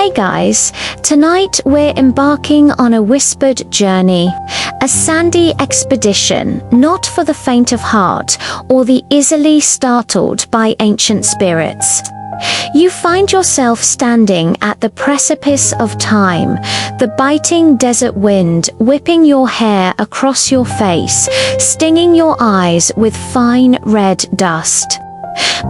Hey guys, tonight we're embarking on a whispered journey, a sandy expedition not for the faint of heart or the easily startled by ancient spirits. You find yourself standing at the precipice of time, the biting desert wind whipping your hair across your face, stinging your eyes with fine red dust.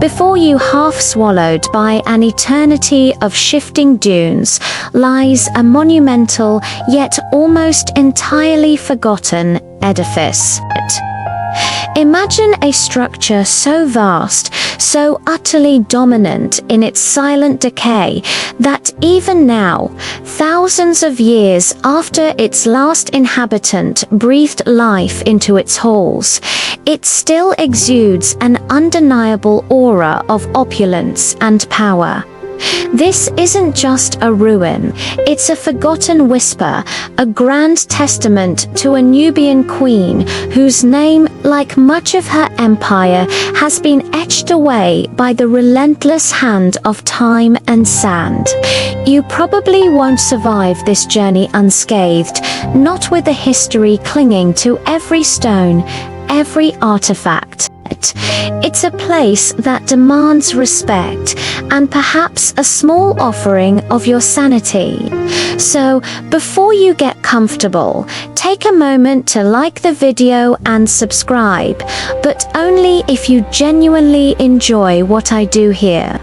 Before you, half swallowed by an eternity of shifting dunes, lies a monumental yet almost entirely forgotten edifice. Imagine a structure so vast, so utterly dominant in its silent decay, that even now, thousands of years after its last inhabitant breathed life into its halls, it still exudes an undeniable aura of opulence and power. This isn't just a ruin, it's a forgotten whisper, a grand testament to a Nubian queen whose name, like much of her empire, has been etched away by the relentless hand of time and sand. You probably won't survive this journey unscathed, not with the history clinging to every stone, every artifact. It's a place that demands respect and perhaps a small offering of your sanity. So, before you get comfortable, take a moment to like the video and subscribe, but only if you genuinely enjoy what I do here.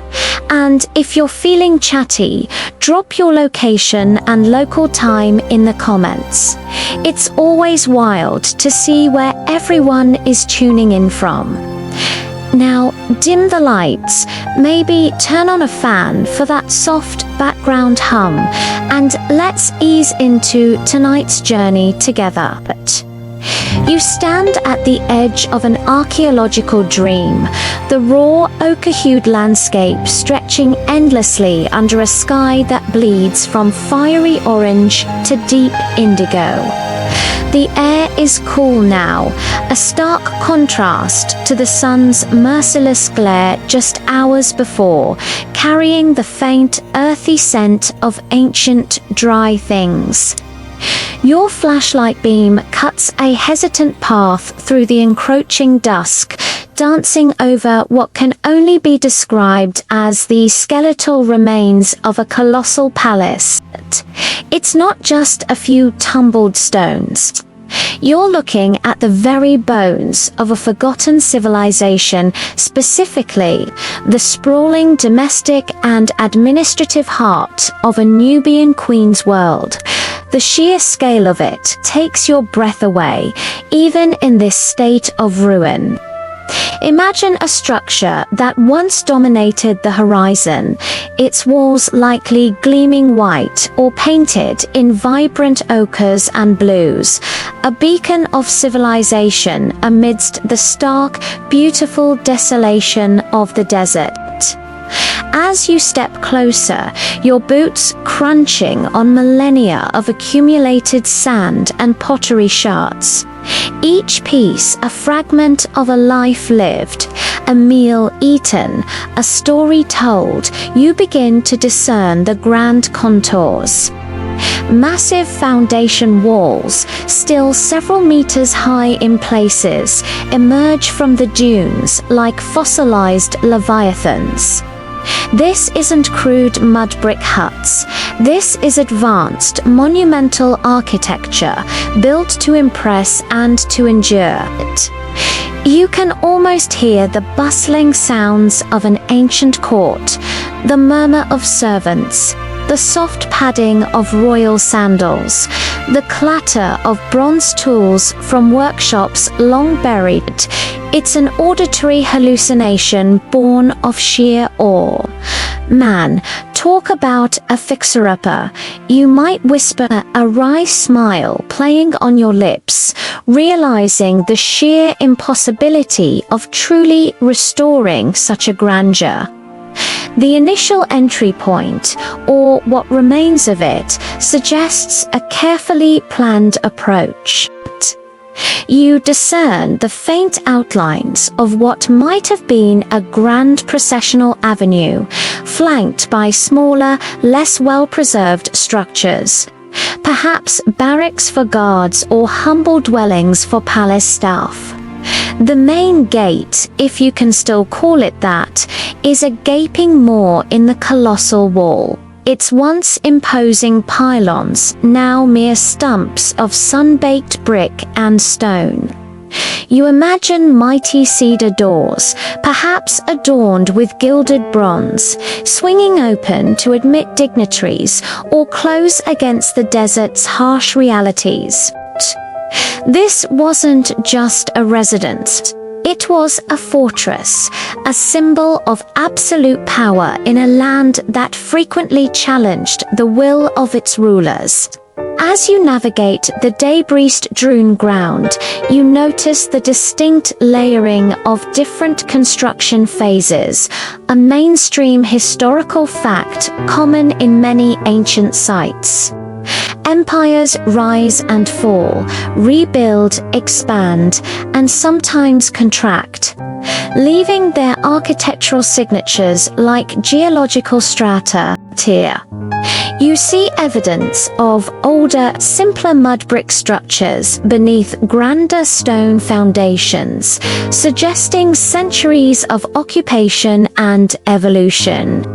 And if you're feeling chatty, drop your location and local time in the comments. It's always wild to see where everyone is tuning in from. Now, dim the lights, maybe turn on a fan for that soft background hum, and let's ease into tonight's journey together. You stand at the edge of an archaeological dream, the raw, ochre-hued landscape stretching endlessly under a sky that bleeds from fiery orange to deep indigo. The air is cool now, a stark contrast to the sun's merciless glare just hours before, carrying the faint, earthy scent of ancient, dry things. Your flashlight beam cuts a hesitant path through the encroaching dusk, dancing over what can only be described as the skeletal remains of a colossal palace. It's not just a few tumbled stones. You're looking at the very bones of a forgotten civilization, specifically the sprawling domestic and administrative heart of a Nubian queen's world. The sheer scale of it takes your breath away, even in this state of ruin. Imagine a structure that once dominated the horizon, its walls likely gleaming white or painted in vibrant ochres and blues, a beacon of civilization amidst the stark, beautiful desolation of the desert. As you step closer, your boots crunching on millennia of accumulated sand and pottery shards. Each piece a fragment of a life lived, a meal eaten, a story told. You begin to discern the grand contours. Massive foundation walls, still several meters high in places, emerge from the dunes like fossilized leviathans. This isn't crude mud brick huts. This is advanced, monumental architecture built to impress and to endure. You can almost hear the bustling sounds of an ancient court, the murmur of servants, the soft padding of royal sandals, the clatter of bronze tools from workshops long buried. It's an auditory hallucination born of sheer awe. Man, talk about a fixer-upper. You might whisper, a wry smile playing on your lips, realizing the sheer impossibility of truly restoring such a grandeur. The initial entry point, or what remains of it, suggests a carefully planned approach. You discern the faint outlines of what might have been a grand processional avenue, flanked by smaller, less well-preserved structures. Perhaps barracks for guards or humble dwellings for palace staff. The main gate, if you can still call it that, is a gaping maw in the colossal wall. Its once imposing pylons, now mere stumps of sun-baked brick and stone. You imagine mighty cedar doors, perhaps adorned with gilded bronze, swinging open to admit dignitaries or close against the desert's harsh realities. This wasn't just a residence. It was a fortress, a symbol of absolute power in a land that frequently challenged the will of its rulers. As you navigate the debris-strewn ground, you notice the distinct layering of different construction phases, a mainstream historical fact common in many ancient sites. Empires rise and fall, rebuild, expand, and sometimes contract, leaving their architectural signatures like geological strata here. You see evidence of older, simpler mud brick structures beneath grander stone foundations, suggesting centuries of occupation and evolution.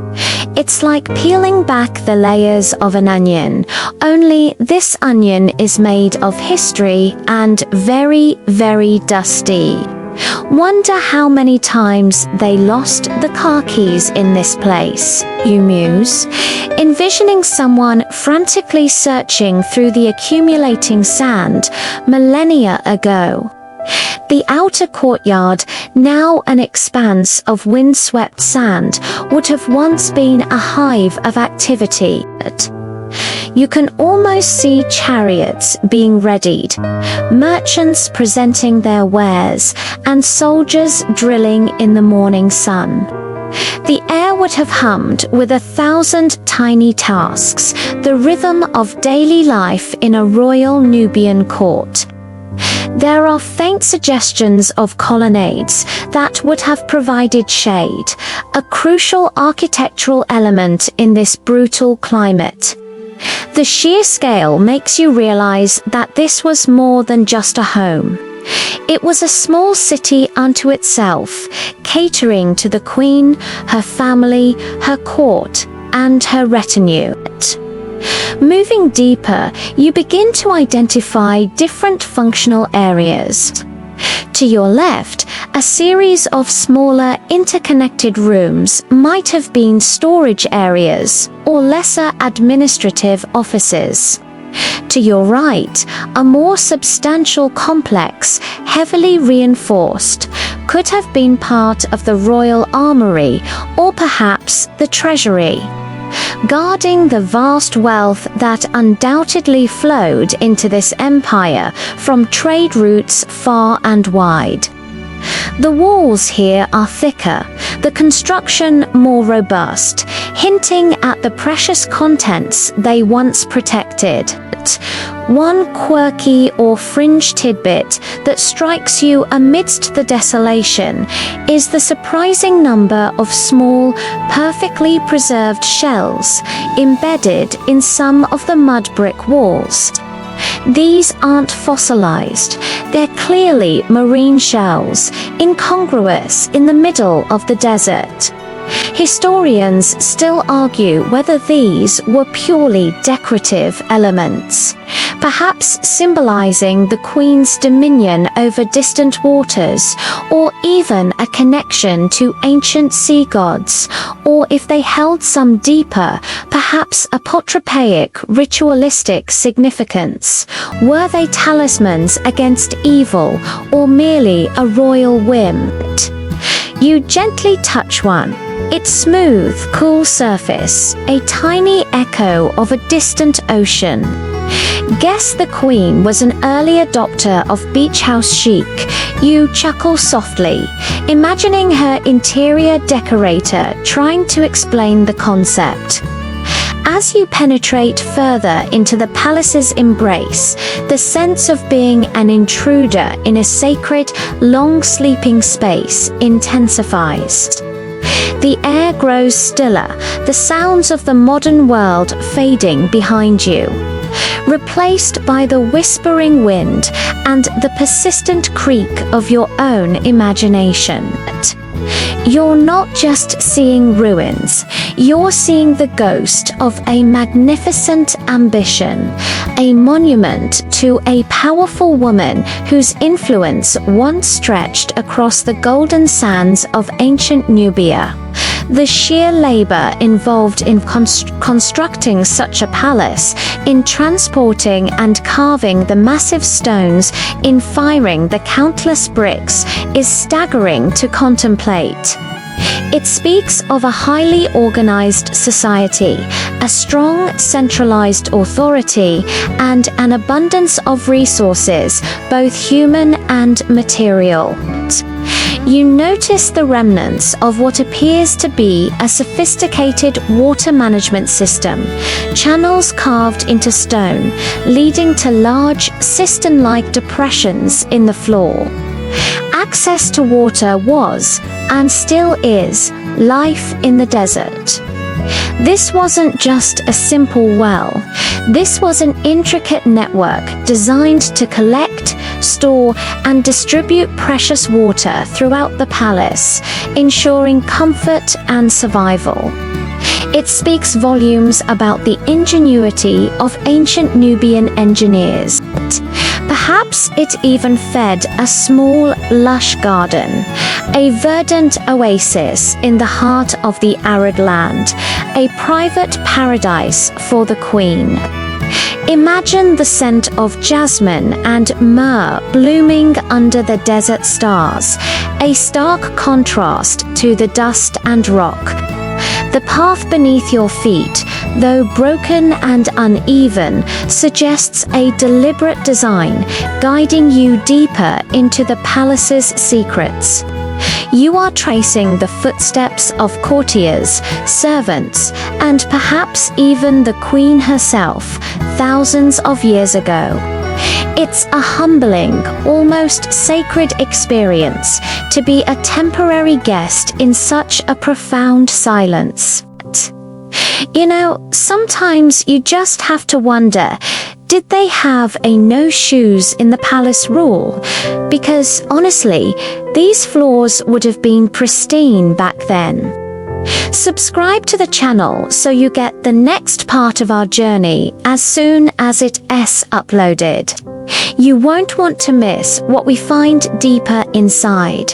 It's like peeling back the layers of an onion, only this onion is made of history and very, very dusty. Wonder how many times they lost the car keys in this place, you muse, envisioning someone frantically searching through the accumulating sand millennia ago. The outer courtyard, now an expanse of windswept sand, would have once been a hive of activity. You can almost see chariots being readied, merchants presenting their wares, and soldiers drilling in the morning sun. The air would have hummed with 1,000 tiny tasks, the rhythm of daily life in a royal Nubian court. There are faint suggestions of colonnades that would have provided shade, a crucial architectural element in this brutal climate. The sheer scale makes you realize that this was more than just a home. It was a small city unto itself, catering to the queen, her family, her court, and her retinue. Moving deeper, you begin to identify different functional areas. To your left, a series of smaller, interconnected rooms might have been storage areas or lesser administrative offices. To your right, a more substantial complex, heavily reinforced, could have been part of the royal armory or perhaps the treasury, guarding the vast wealth that undoubtedly flowed into this empire from trade routes far and wide. The walls here are thicker, the construction more robust, hinting at the precious contents they once protected. One quirky or fringe tidbit that strikes you amidst the desolation is the surprising number of small, perfectly preserved shells embedded in some of the mud brick walls. These aren't fossilized, they're clearly marine shells, incongruous in the middle of the desert. Historians still argue whether these were purely decorative elements, perhaps symbolizing the Queen's dominion over distant waters, or even a connection to ancient sea gods, or if they held some deeper, perhaps apotropaic ritualistic significance. Were they talismans against evil, or merely a royal whim? You gently touch one. Its smooth, cool surface, a tiny echo of a distant ocean. Guess the Queen was an early adopter of beach house chic. You chuckle softly, imagining her interior decorator trying to explain the concept. As you penetrate further into the palace's embrace, the sense of being an intruder in a sacred, long-sleeping space intensifies. The air grows stiller, the sounds of the modern world fading behind you, replaced by the whispering wind and the persistent creak of your own imagination. You're not just seeing ruins, you're seeing the ghost of a magnificent ambition, a monument to a powerful woman whose influence once stretched across the golden sands of ancient Nubia. The sheer labor involved in constructing such a palace, in transporting and carving the massive stones, in firing the countless bricks, is staggering to contemplate. It speaks of a highly organized society, a strong centralized authority, and an abundance of resources, both human and material. You notice the remnants of what appears to be a sophisticated water management system, channels carved into stone, leading to large cistern-like depressions in the floor. Access to water was, and still is, life in the desert. This wasn't just a simple well. This was an intricate network designed to collect, store, and distribute precious water throughout the palace, ensuring comfort and survival. It speaks volumes about the ingenuity of ancient Nubian engineers. Perhaps it even fed a small, lush garden, a verdant oasis in the heart of the arid land, a private paradise for the queen. Imagine the scent of jasmine and myrrh blooming under the desert stars, a stark contrast to the dust and rock. The path beneath your feet, though broken and uneven, suggests a deliberate design, guiding you deeper into the palace's secrets. You are tracing the footsteps of courtiers, servants, and perhaps even the queen herself, thousands of years ago. It's a humbling, almost sacred experience to be a temporary guest in such a profound silence. You know, sometimes you just have to wonder, did they have a no shoes in the palace rule? Because honestly, these floors would have been pristine back then. Subscribe to the channel so you get the next part of our journey as soon as it is uploaded. You won't want to miss what we find deeper inside.